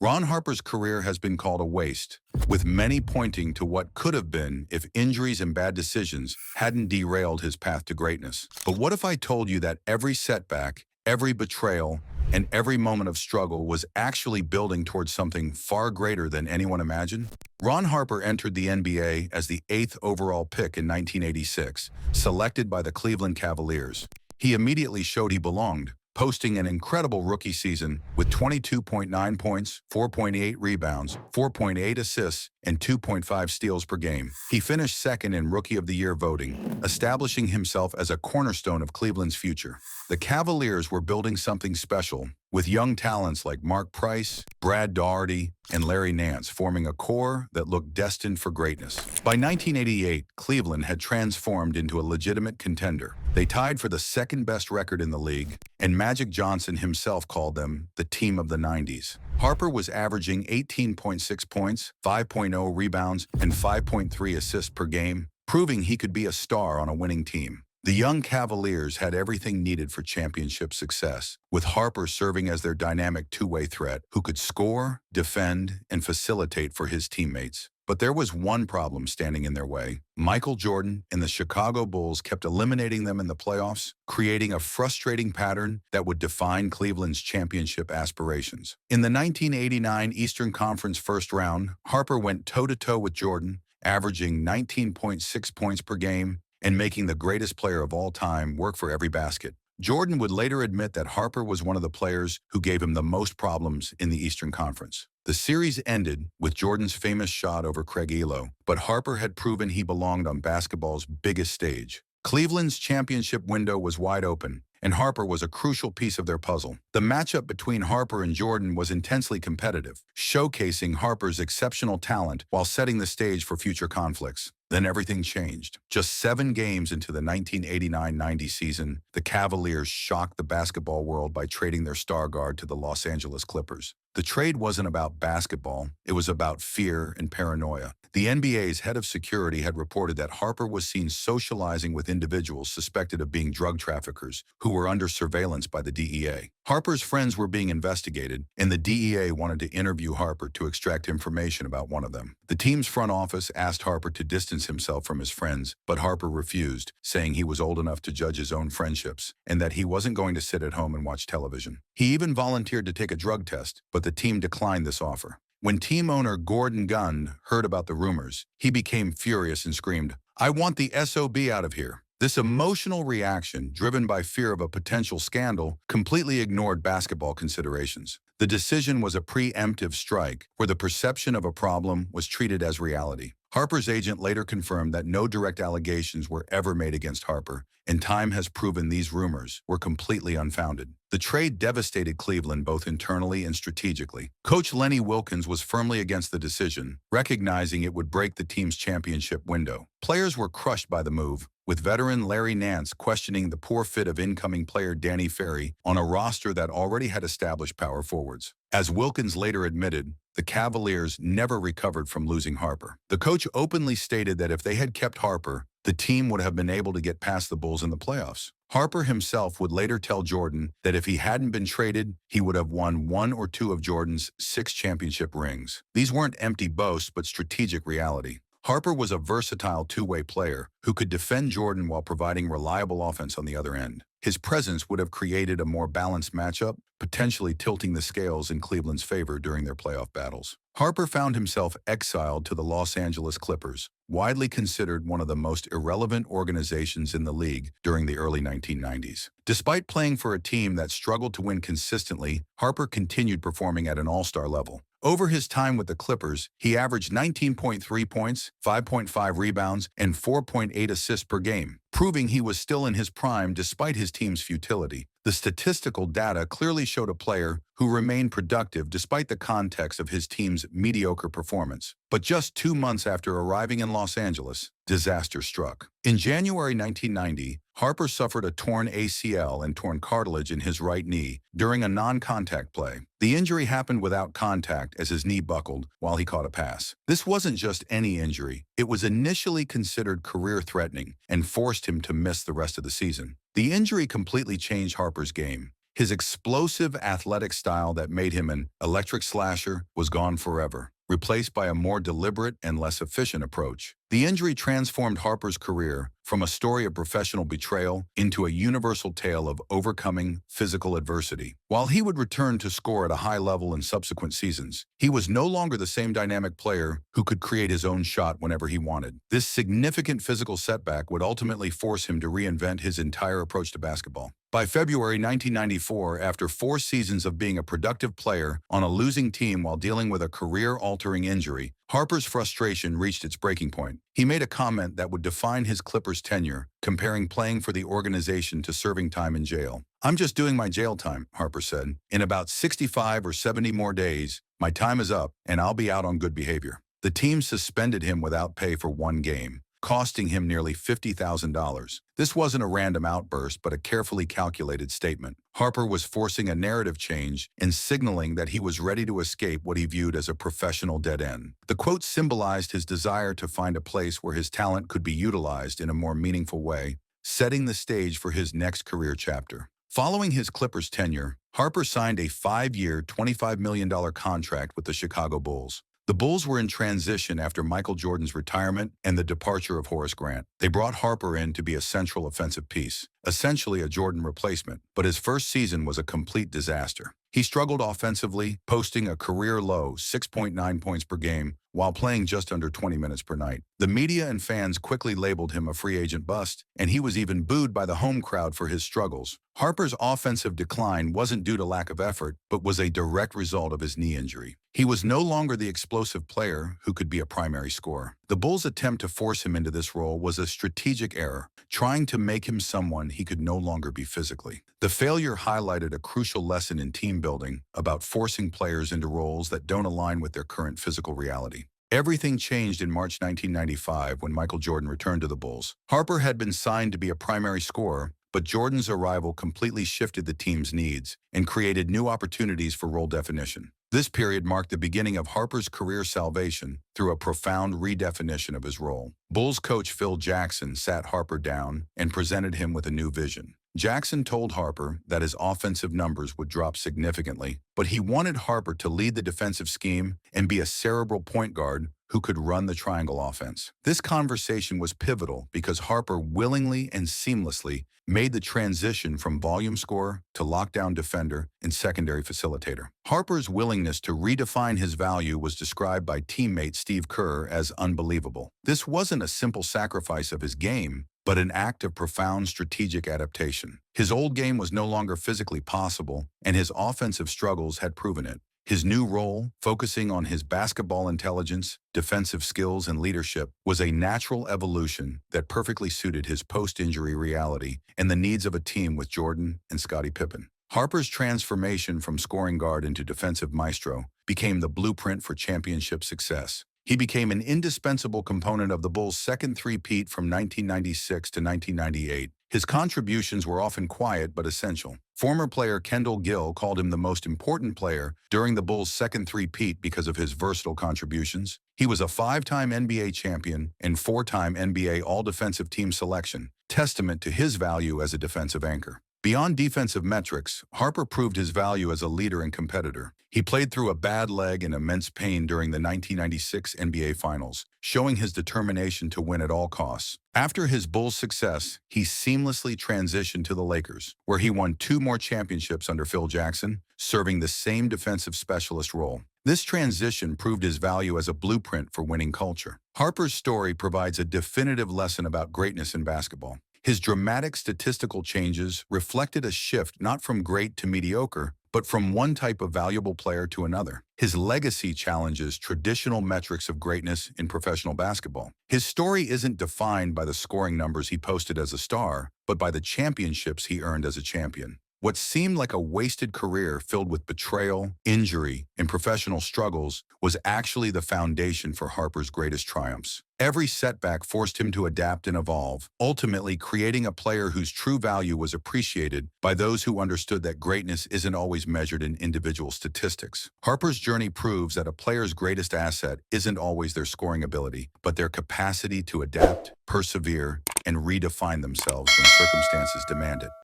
Ron Harper's career has been called a waste, with many pointing to what could have been if injuries and bad decisions hadn't derailed his path to greatness. But what if I told you that every setback, every betrayal, and every moment of struggle was actually building towards something far greater than anyone imagined? Ron Harper entered the NBA as the 8th overall pick in 1986, selected by the Cleveland Cavaliers. He immediately showed he belonged, posting an incredible rookie season with 22.9 points, 4.8 rebounds, 4.8 assists, and 2.5 steals per game. He finished second in Rookie of the Year voting, establishing himself as a cornerstone of Cleveland's future. The Cavaliers were building something special, with young talents like Mark Price, Brad Daugherty, and Larry Nance forming a core that looked destined for greatness. By 1988, Cleveland had transformed into a legitimate contender. They tied for the second-best record in the league, and Magic Johnson himself called them the team of the 90s. Harper was averaging 18.6 points, 5.0 rebounds, and 5.3 assists per game, proving he could be a star on a winning team. The young Cavaliers had everything needed for championship success, with Harper serving as their dynamic two-way threat who could score, defend, and facilitate for his teammates. But there was one problem standing in their way. Michael Jordan and the Chicago Bulls kept eliminating them in the playoffs, creating a frustrating pattern that would define Cleveland's championship aspirations. In the 1989 Eastern Conference first round, Harper went toe-to-toe with Jordan, averaging 19.6 points per game, and making the greatest player of all time work for every basket. Jordan would later admit that Harper was one of the players who gave him the most problems in the Eastern Conference. The series ended with Jordan's famous shot over Craig Elo, but Harper had proven he belonged on basketball's biggest stage. Cleveland's championship window was wide open, and Harper was a crucial piece of their puzzle. The matchup between Harper and Jordan was intensely competitive, showcasing Harper's exceptional talent while setting the stage for future conflicts. Then everything changed. Just 7 games into the 1989-90 season, the Cavaliers shocked the basketball world by trading their star guard to the Los Angeles Clippers. The trade wasn't about basketball, it was about fear and paranoia. The NBA's head of security had reported that Harper was seen socializing with individuals suspected of being drug traffickers who were under surveillance by the DEA. Harper's friends were being investigated, and the DEA wanted to interview Harper to extract information about one of them. The team's front office asked Harper to distance himself from his friends, but Harper refused, saying he was old enough to judge his own friendships and that he wasn't going to sit at home and watch television. He even volunteered to take a drug test, but the team declined this offer. When team owner Gordon Gund heard about the rumors, he became furious and screamed, "I want the SOB out of here." This emotional reaction, driven by fear of a potential scandal, completely ignored basketball considerations. The decision was a preemptive strike, where the perception of a problem was treated as reality. Harper's agent later confirmed that no direct allegations were ever made against Harper, and time has proven these rumors were completely unfounded. The trade devastated Cleveland both internally and strategically. Coach Lenny Wilkens was firmly against the decision, recognizing it would break the team's championship window. Players were crushed by the move, with veteran Larry Nance questioning the poor fit of incoming player Danny Ferry on a roster that already had established power forwards. As Wilkens later admitted, the Cavaliers never recovered from losing Harper. The coach openly stated that if they had kept Harper, the team would have been able to get past the Bulls in the playoffs. Harper himself would later tell Jordan that if he hadn't been traded, he would have won 1 or 2 of Jordan's 6 championship rings. These weren't empty boasts, but strategic reality. Harper was a versatile two-way player who could defend Jordan while providing reliable offense on the other end. His presence would have created a more balanced matchup, potentially tilting the scales in Cleveland's favor during their playoff battles. Harper found himself exiled to the Los Angeles Clippers, widely considered one of the most irrelevant organizations in the league during the early 1990s. Despite playing for a team that struggled to win consistently, Harper continued performing at an all-star level. Over his time with the Clippers, he averaged 19.3 points, 5.5 rebounds, and 4.8 assists per game, proving he was still in his prime despite his team's futility. The statistical data clearly showed a player who remained productive despite the context of his team's mediocre performance. But just 2 months after arriving in Los Angeles, disaster struck. In January 1990, Harper suffered a torn ACL and torn cartilage in his right knee during a non-contact play. The injury happened without contact as his knee buckled while he caught a pass. This wasn't just any injury. It was initially considered career-threatening and forced him to miss the rest of the season. The injury completely changed Harper's game. His explosive athletic style that made him an electric slasher was gone forever, replaced by a more deliberate and less efficient approach. The injury transformed Harper's career from a story of professional betrayal into a universal tale of overcoming physical adversity. While he would return to score at a high level in subsequent seasons, he was no longer the same dynamic player who could create his own shot whenever he wanted. This significant physical setback would ultimately force him to reinvent his entire approach to basketball. By February 1994, after 4 seasons of being a productive player on a losing team while dealing with a career-altering injury, Harper's frustration reached its breaking point. He made a comment that would define his Clippers tenure, comparing playing for the organization to serving time in jail. "I'm just doing my jail time," Harper said. "In about 65 or 70 more days, my time is up and I'll be out on good behavior." The team suspended him without pay for 1 game, costing him nearly $50,000. This wasn't a random outburst, but a carefully calculated statement. Harper was forcing a narrative change and signaling that he was ready to escape what he viewed as a professional dead end. The quote symbolized his desire to find a place where his talent could be utilized in a more meaningful way, setting the stage for his next career chapter. Following his Clippers tenure, Harper signed a 5-year, $25 million contract with the Chicago Bulls. The Bulls were in transition after Michael Jordan's retirement and the departure of Horace Grant. They brought Harper in to be a central offensive piece, essentially a Jordan replacement, but his first season was a complete disaster. He struggled offensively, posting a career-low 6.9 points per game while playing just under 20 minutes per night. The media and fans quickly labeled him a free agent bust, and he was even booed by the home crowd for his struggles. Harper's offensive decline wasn't due to lack of effort, but was a direct result of his knee injury. He was no longer the explosive player who could be a primary scorer. The Bulls' attempt to force him into this role was a strategic error, trying to make him someone he could no longer be physically. The failure highlighted a crucial lesson in team building about forcing players into roles that don't align with their current physical reality. Everything changed in March 1995 when Michael Jordan returned to the Bulls. Harper had been signed to be a primary scorer, but Jordan's arrival completely shifted the team's needs and created new opportunities for role definition. This period marked the beginning of Harper's career salvation through a profound redefinition of his role. Bulls coach Phil Jackson sat Harper down and presented him with a new vision. Jackson told Harper that his offensive numbers would drop significantly, but he wanted Harper to lead the defensive scheme and be a cerebral point guard who could run the triangle offense. This conversation was pivotal because Harper willingly and seamlessly made the transition from volume scorer to lockdown defender and secondary facilitator. Harper's willingness to redefine his value was described by teammate Steve Kerr as unbelievable. This wasn't a simple sacrifice of his game, but an act of profound strategic adaptation. His old game was no longer physically possible, and his offensive struggles had proven it. His new role, focusing on his basketball intelligence, defensive skills, and leadership, was a natural evolution that perfectly suited his post-injury reality and the needs of a team with Jordan and Scottie Pippen. Harper's transformation from scoring guard into defensive maestro became the blueprint for championship success. He became an indispensable component of the Bulls' second three-peat from 1996 to 1998. His contributions were often quiet but essential. Former player Kendall Gill called him the most important player during the Bulls' second three-peat because of his versatile contributions. He was a 5-time NBA champion and 4-time NBA All-Defensive Team selection, testament to his value as a defensive anchor. Beyond defensive metrics, Harper proved his value as a leader and competitor. He played through a bad leg and immense pain during the 1996 NBA Finals, showing his determination to win at all costs. After his Bulls' success, he seamlessly transitioned to the Lakers, where he won 2 more championships under Phil Jackson, serving the same defensive specialist role. This transition proved his value as a blueprint for winning culture. Harper's story provides a definitive lesson about greatness in basketball. His dramatic statistical changes reflected a shift not from great to mediocre, but from one type of valuable player to another. His legacy challenges traditional metrics of greatness in professional basketball. His story isn't defined by the scoring numbers he posted as a star, but by the championships he earned as a champion. What seemed like a wasted career filled with betrayal, injury, and professional struggles was actually the foundation for Harper's greatest triumphs. Every setback forced him to adapt and evolve, ultimately creating a player whose true value was appreciated by those who understood that greatness isn't always measured in individual statistics. Harper's journey proves that a player's greatest asset isn't always their scoring ability, but their capacity to adapt, persevere, and redefine themselves when circumstances demand it.